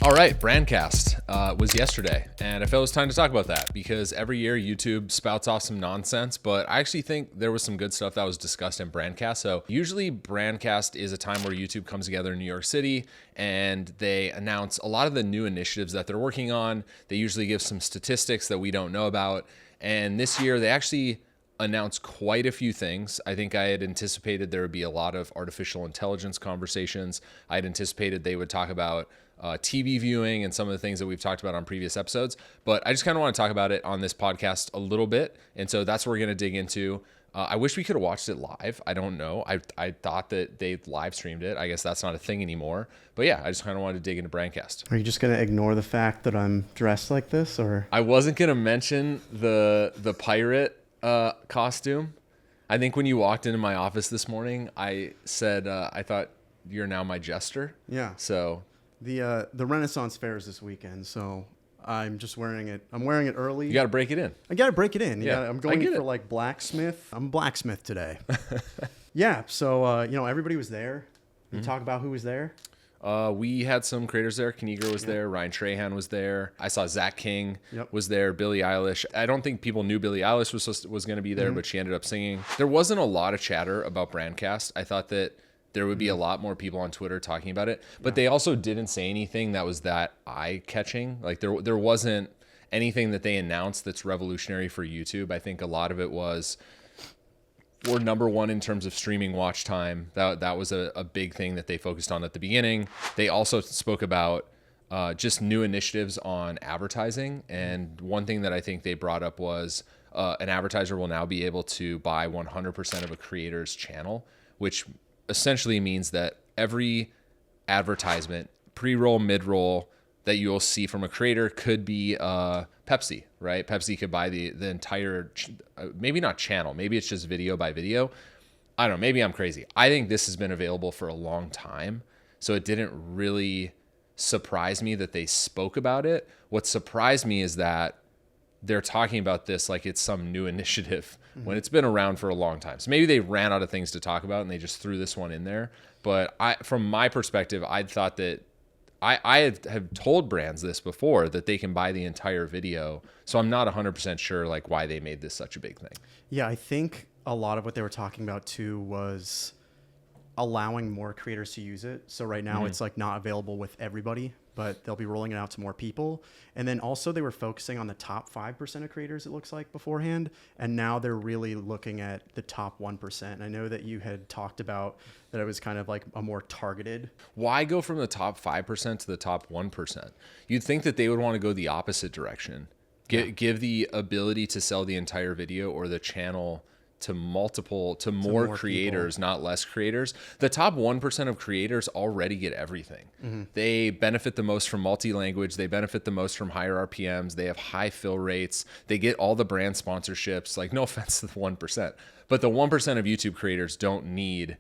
All right, Brandcast was yesterday, and I felt it was time to talk about that because every year YouTube spouts off some nonsense, but I actually think there was some good stuff that was discussed in Brandcast. So usually Brandcast is a time where YouTube comes together in New York City and they announce a lot of the new initiatives that they're working on. They usually give some statistics that we don't know about, and this year they actually announced quite a few things. I think I had anticipated there would be a lot of artificial intelligence conversations. I had anticipated they would talk about TV viewing and some of the things that we've talked about on previous episodes, but I just kind of want to talk about it on this podcast a little bit. And so that's what we're going to dig into. I wish we could have watched it live. I don't know. I thought that they live streamed it. I guess that's not a thing anymore. But yeah, I just kind of wanted to dig into Brandcast. Are you just going to ignore the fact that I'm dressed like this, or? I wasn't going to mention the pirate costume. I think when you walked into my office this morning, I said, I thought you're now my jester. Yeah. So the Renaissance Fair is this weekend, so I'm just wearing it. I'm wearing it early. You got to break it in. I got to break it in. Yeah, I'm going for like blacksmith. I'm a blacksmith today. Yeah. So, everybody was there. You talk about who was there? We had some creators there. Kinigra was there. Ryan Trahan was there. I saw Zach King was there. Billie Eilish. I don't think people knew Billie Eilish was going to be there, but she ended up singing. There wasn't a lot of chatter about Brandcast. I thought that there would be a lot more people on Twitter talking about it, but they also didn't say anything that was that eye-catching. Like there wasn't anything that they announced that's revolutionary for YouTube. I think a lot of it was, we're number one in terms of streaming watch time. That was a big thing that they focused on at the beginning. They also spoke about just new initiatives on advertising. And one thing that I think they brought up was an advertiser will now be able to buy 100% of a creator's channel, which essentially means that every advertisement, pre-roll, mid-roll, that you'll see from a creator could be Pepsi, right? Pepsi could buy the entire, maybe not channel, maybe it's just video by video. I don't know, maybe I'm crazy. I think this has been available for a long time, so it didn't really surprise me that they spoke about it. What surprised me is that they're talking about this like it's some new initiative when it's been around for a long time. So maybe they ran out of things to talk about and they just threw this one in there. But from my perspective, I thought that I have told brands this before, that they can buy the entire video. So I'm not 100% sure like why they made this such a big thing. Yeah, I think a lot of what they were talking about too was allowing more creators to use it. So right now it's like not available with everybody, but they'll be rolling it out to more people. And then also they were focusing on the top 5% of creators, it looks like, beforehand. And now they're really looking at the top 1%. I know that you had talked about that it was kind of like a more targeted. Why go from the top 5% to the top 1%? You'd think that they would want to go the opposite direction. Give the ability to sell the entire video or the channel to more creators, people, not less creators. The top 1% of creators already get everything. They benefit the most from multi-language. They benefit the most from higher RPMs. They have high fill rates. They get all the brand sponsorships. Like, no offense to the 1%, but the 1% of YouTube creators don't need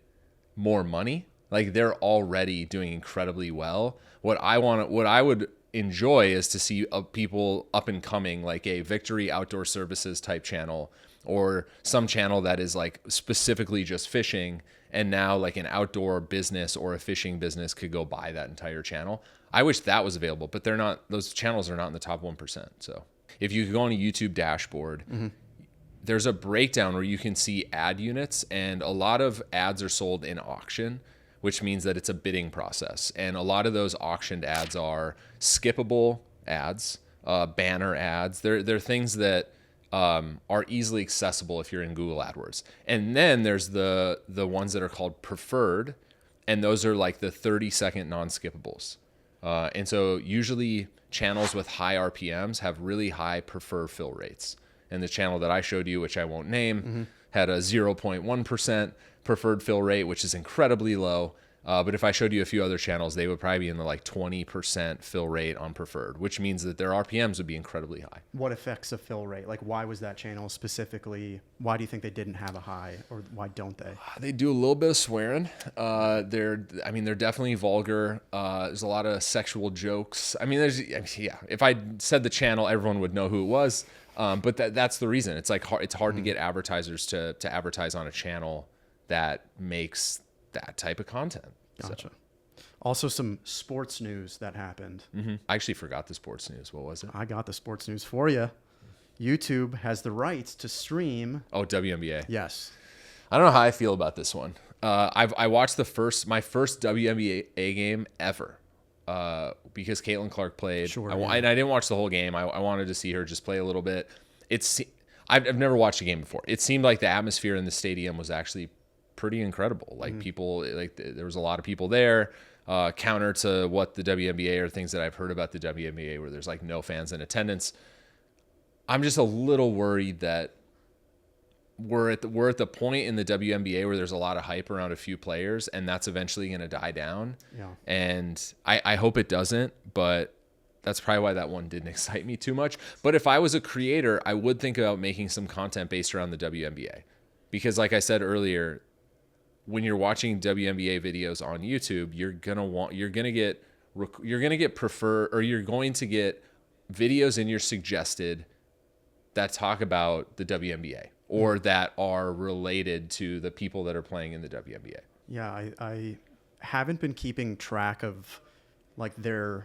more money. Like, they're already doing incredibly well. What I would enjoy is to see people up and coming, like a Victory Outdoor Services type channel, or some channel that is like specifically just fishing, and now like an outdoor business or a fishing business could go buy that entire channel. I wish that was available, but they're not. Those channels are not in the top 1%. So if you go on a YouTube dashboard, there's a breakdown where you can see ad units, and a lot of ads are sold in auction, which means that it's a bidding process. And a lot of those auctioned ads are skippable ads, banner ads. They're things that are easily accessible if you're in Google AdWords. And then there's the ones that are called preferred, and those are like the 30-second non-skippables. And so usually channels with high RPMs have really high preferred fill rates. And the channel that I showed you, which I won't name, had a 0.1% preferred fill rate, which is incredibly low. But if I showed you a few other channels, they would probably be in the like 20% fill rate on preferred, which means that their RPMs would be incredibly high. What affects a fill rate? Like, why was that channel specifically? Why do you think they didn't have a high, or why don't they? They do a little bit of swearing. They're definitely vulgar. There's a lot of sexual jokes. If I said the channel, everyone would know who it was. But that's the reason. It's like it's hard to get advertisers to advertise on a channel that makes that type of content. Gotcha. Also, some sports news that happened. I actually forgot the sports news. What was it? I got the sports news for you. YouTube has the rights to stream. Oh, WNBA. Yes. I don't know how I feel about this one. I watched my first WNBA game ever because Caitlin Clark played. Sure. And I didn't watch the whole game. I wanted to see her just play a little bit. I've never watched a game before. It seemed like the atmosphere in the stadium was actually pretty incredible. Like people, like there was a lot of people there. Counter to what the WNBA or things that I've heard about the WNBA, where there's like no fans in attendance. I'm just a little worried that we're at the point in the WNBA where there's a lot of hype around a few players, and that's eventually going to die down. Yeah. And I hope it doesn't, but that's probably why that one didn't excite me too much. But if I was a creator, I would think about making some content based around the WNBA, because like I said earlier, when you're watching WNBA videos on YouTube, you're going to get videos in your suggested that talk about the WNBA or that are related to the people that are playing in the WNBA. Yeah, I haven't been keeping track of like the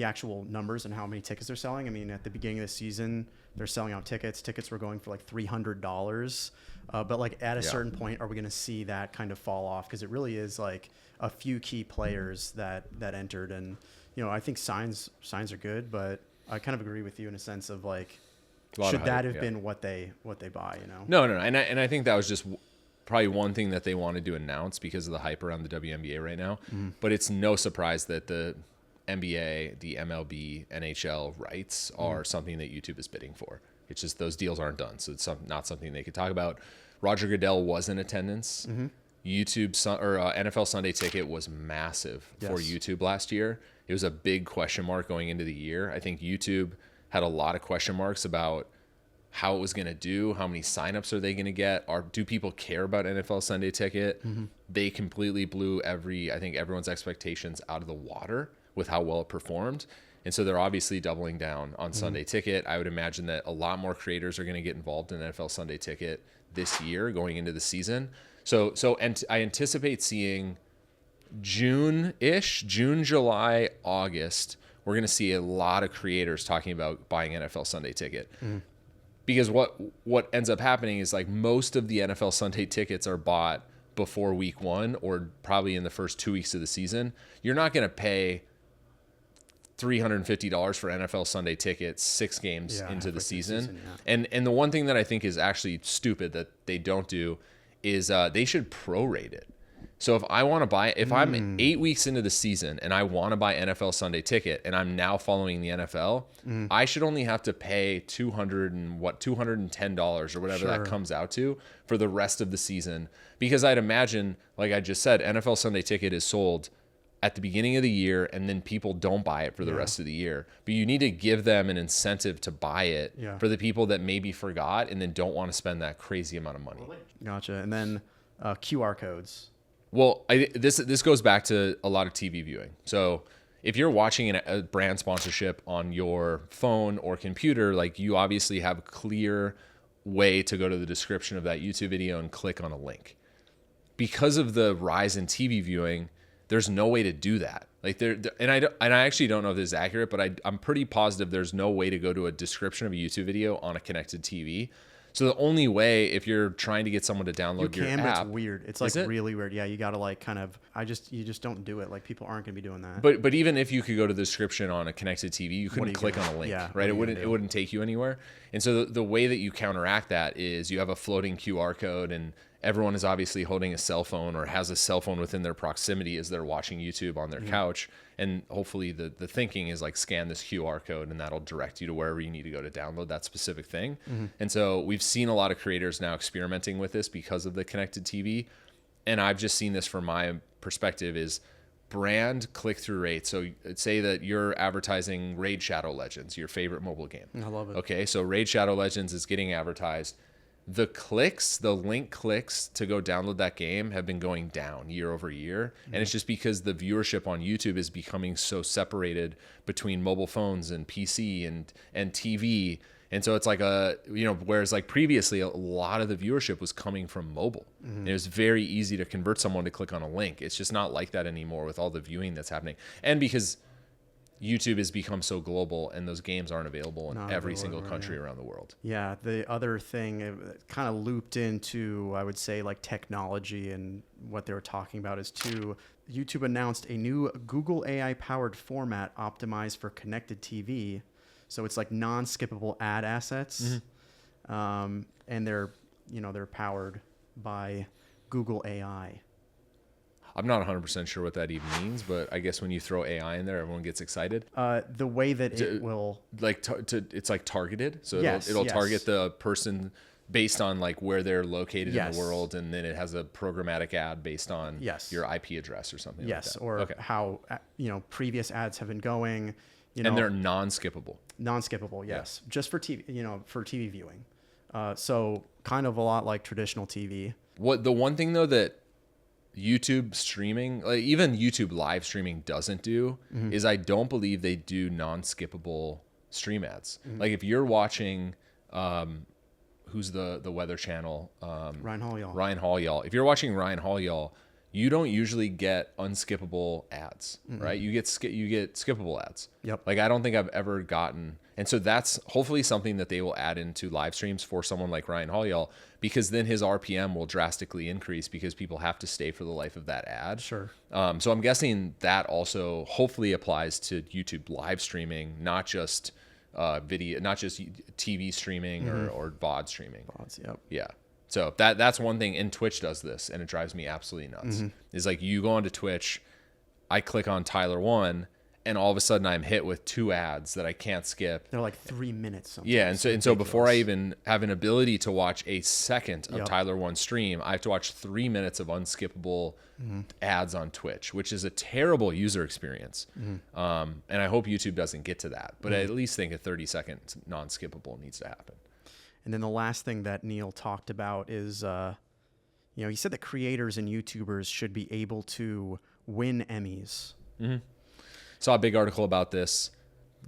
actual numbers and how many tickets they're selling. I mean, at the beginning of the season, they're selling out tickets. Tickets were going for like $300. But like at a certain point, are we going to see that kind of fall off? Because it really is like a few key players that entered. And, you know, I think signs are good, but I kind of agree with you in a sense of like, should that have been what they buy, you know? No. And I think that was just probably one thing that they wanted to announce because of the hype around the WNBA right now. But it's no surprise that the NBA, the MLB, NHL rights are something that YouTube is bidding for. It's just those deals aren't done, so it's not something they could talk about. Roger Goodell was in attendance. NFL Sunday Ticket was massive for YouTube last year. It was a big question mark going into the year. I think YouTube had a lot of question marks about how it was going to do, how many signups are they going to get, do people care about NFL Sunday Ticket? They completely blew everyone's expectations out of the water with how well it performed. And so they're obviously doubling down on Sunday Ticket. I would imagine that a lot more creators are going to get involved in NFL Sunday Ticket this year going into the season. And I anticipate seeing June, July, August, we're going to see a lot of creators talking about buying NFL Sunday Ticket. Because what ends up happening is like most of the NFL Sunday Tickets are bought before week 1 or probably in the first 2 weeks of the season. You're not going to pay $350 for NFL Sunday Tickets 6 games into the season. And the one thing that I think is actually stupid that they don't do is they should prorate it. So if I'm 8 weeks into the season and I want to buy NFL Sunday Ticket and I'm now following the NFL, I should only have to pay $210 or whatever that comes out to for the rest of the season. Because I'd imagine, like I just said, NFL Sunday Ticket is sold at the beginning of the year and then people don't buy it for the rest of the year. But you need to give them an incentive to buy it for the people that maybe forgot and then don't want to spend that crazy amount of money. Gotcha. And then QR codes. Well, this goes back to a lot of TV viewing. So if you're watching a brand sponsorship on your phone or computer, like you obviously have a clear way to go to the description of that YouTube video and click on a link. Because of the rise in TV viewing, there's no way to do that. Like and I actually don't know if this is accurate, but I'm pretty positive there's no way to go to a description of a YouTube video on a connected TV. So the only way, if you're trying to get someone to download your app, it's weird. It's like really weird. Yeah, you got to like kind of. You just don't do it. Like people aren't going to be doing that. But even if you could go to the description on a connected TV, you couldn't click on a link, right? It wouldn't take you anywhere. And so the way that you counteract that is you have a floating QR code, and everyone is obviously holding a cell phone or has a cell phone within their proximity as they're watching YouTube on their couch. And hopefully the thinking is like scan this QR code and that'll direct you to wherever you need to go to download that specific thing. And so we've seen a lot of creators now experimenting with this because of the connected TV. And I've just seen this from my perspective is brand click-through rate. So say that you're advertising Raid Shadow Legends, your favorite mobile game. I love it. Okay, so Raid Shadow Legends is getting advertised. The link clicks to go download that game have been going down year over year. And it's just because the viewership on YouTube is becoming so separated between mobile phones and PC and TV. And so it's like whereas like previously a lot of the viewership was coming from mobile. And it was very easy to convert someone to click on a link. It's just not like that anymore with all the viewing that's happening. And because YouTube has become so global and those games aren't available in every single country around the world. Yeah. The other thing, it kind of looped into, I would say, like technology, and what they were talking about is YouTube announced a new Google AI powered format optimized for connected TV. So it's like non-skippable ad assets. And they're powered by Google AI. I'm not 100% sure what that even means, but I guess when you throw AI in there, everyone gets excited. The way that it will, like, it's like targeted. So yes, it'll target the person based on like where they're located in the world, and then it has a programmatic ad based on your IP address or something. Like that. Or how previous ads have been going. And they're non-skippable. Non-skippable, yes, just for TV, for TV viewing. So kind of a lot like traditional TV. The one thing though that YouTube streaming, like even YouTube live streaming doesn't do, is I don't believe they do non-skippable stream ads. Like if you're watching, who's the Weather Channel? Ryan Hall-Y'all. Ryan Hall-Y'all. If you're watching Ryan Hall-Y'all, you don't usually get unskippable ads, right? You get skippable ads. Yep. Like I don't think I've ever gotten, and so that's hopefully something that they will add into live streams for someone like Ryan Hall-Y'all, because then his RPM will drastically increase because people have to stay for the life of that ad. Sure. So I'm guessing that also hopefully applies to YouTube live streaming, not just video, not just TV streaming or VOD streaming. VODs, yep. Yeah. So that's one thing, and Twitch does this, and it drives me absolutely nuts. Is like you go onto Twitch, I click on Tyler 1, and all of a sudden I'm hit with 2 ads that I can't skip. They're like 3 minutes sometimes. Yeah, and so before I even have an ability to watch a second of Tyler 1 stream, I have to watch 3 minutes of unskippable ads on Twitch, which is a terrible user experience. And I hope YouTube doesn't get to that, but I at least think a 30-second non-skippable needs to happen. And then the last thing that Neal talked about is, he said that creators and YouTubers should be able to win Emmys. Saw a big article about this.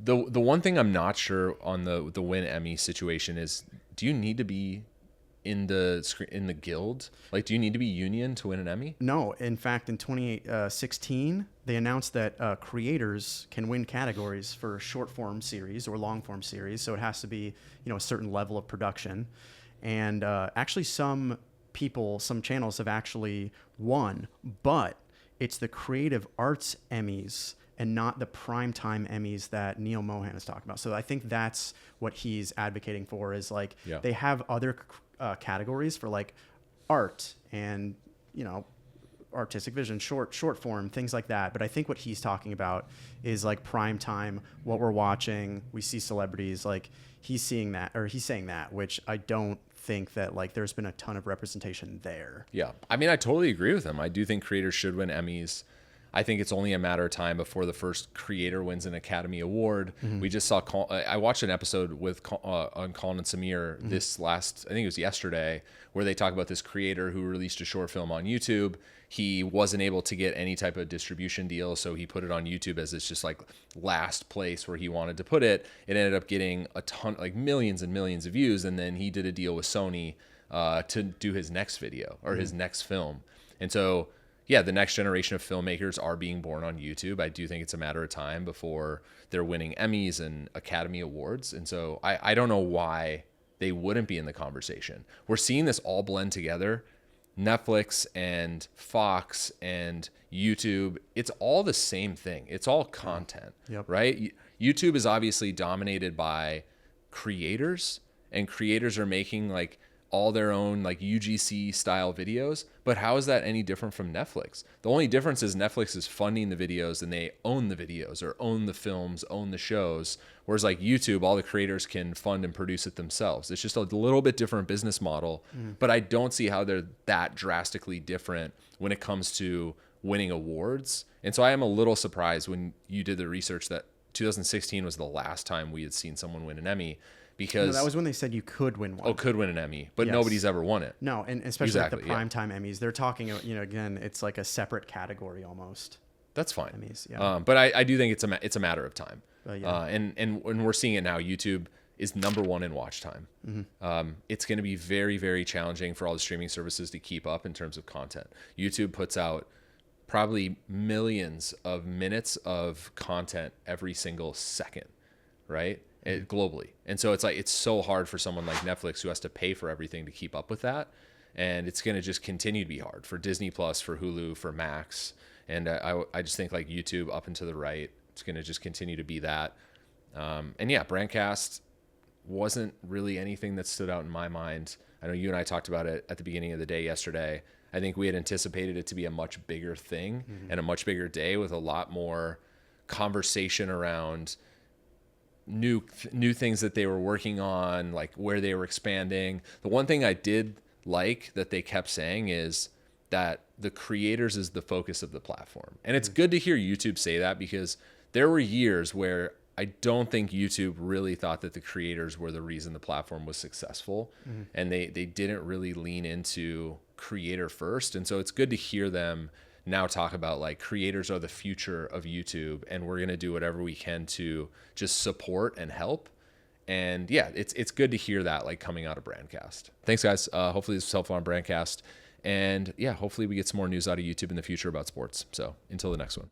The one thing I'm not sure on the win Emmy situation is, do you need to be in the guild? Like, do you need to be union to win an Emmy? No. In fact, in 2016, they announced that creators can win categories for short form series or long form series. So it has to be, a certain level of production. And actually some channels have actually won, but it's the Creative Arts Emmys and not the primetime Emmys that Neal Mohan is talking about. So I think that's what he's advocating for, is like they have other categories for like art and, artistic vision, short form, things like that. But I think what he's talking about is like prime time, what we're watching. We see celebrities, like he's saying that, which I don't think that like there's been a ton of representation there. Yeah. I mean, I totally agree with him. I do think creators should win Emmys. I think it's only a matter of time before the first creator wins an Academy Award. We just saw, I watched an episode on Colin and Samir I think it was yesterday, where they talk about this creator who released a short film on YouTube. He wasn't able to get any type of distribution deal, so he put it on YouTube as it's just like last place where he wanted to put it. It ended up getting a ton, like millions and millions of views, and then he did a deal with Sony to do his next video or his next film. And so, yeah, the next generation of filmmakers are being born on YouTube. I do think it's a matter of time before they're winning Emmys and Academy Awards. And so I don't know why they wouldn't be in the conversation. We're seeing this all blend together. Netflix and Fox and YouTube, it's all the same thing. It's all content, right? YouTube is obviously dominated by creators, and creators are making like all their own like UGC style videos. But how is that any different from Netflix? The only difference is Netflix is funding the videos and they own the videos or own the films, own the shows. Whereas like YouTube, all the creators can fund and produce it themselves. It's just a little bit different business model, but I don't see how they're that drastically different when it comes to winning awards. And so I am a little surprised when you did the research that 2016 was the last time we had seen someone win an Emmy. Because that was when they said you could win one. Oh, could win an Emmy, but nobody's ever won it. No, and especially like the primetime Emmys, they're talking, again, it's like a separate category almost. That's fine. Emmys, yeah. But I do think it's a matter of time. And when we're seeing it now, YouTube is #1 in watch time. It's going to be very, very challenging for all the streaming services to keep up in terms of content. YouTube puts out probably millions of minutes of content every single second, right? Globally. And so it's so hard for someone like Netflix who has to pay for everything to keep up with that. And it's going to just continue to be hard for Disney Plus, for Hulu, for Max. And I just think like YouTube up and to the right, it's going to just continue to be that. And yeah, Brandcast wasn't really anything that stood out in my mind. I know you and I talked about it at the beginning of the day yesterday. I think we had anticipated it to be a much bigger thing and a much bigger day with a lot more conversation around new things that they were working on, like where they were expanding. The one thing I did like that they kept saying is that the creators is the focus of the platform. And it's good to hear YouTube say that, because there were years where I don't think YouTube really thought that the creators were the reason the platform was successful. And they didn't really lean into creator first. And so it's good to hear them now talk about like creators are the future of YouTube, and we're going to do whatever we can to just support and help. And yeah, it's good to hear that like coming out of Brandcast. Thanks guys. Hopefully this was helpful on Brandcast. And yeah, hopefully we get some more news out of YouTube in the future about sports. So until the next one.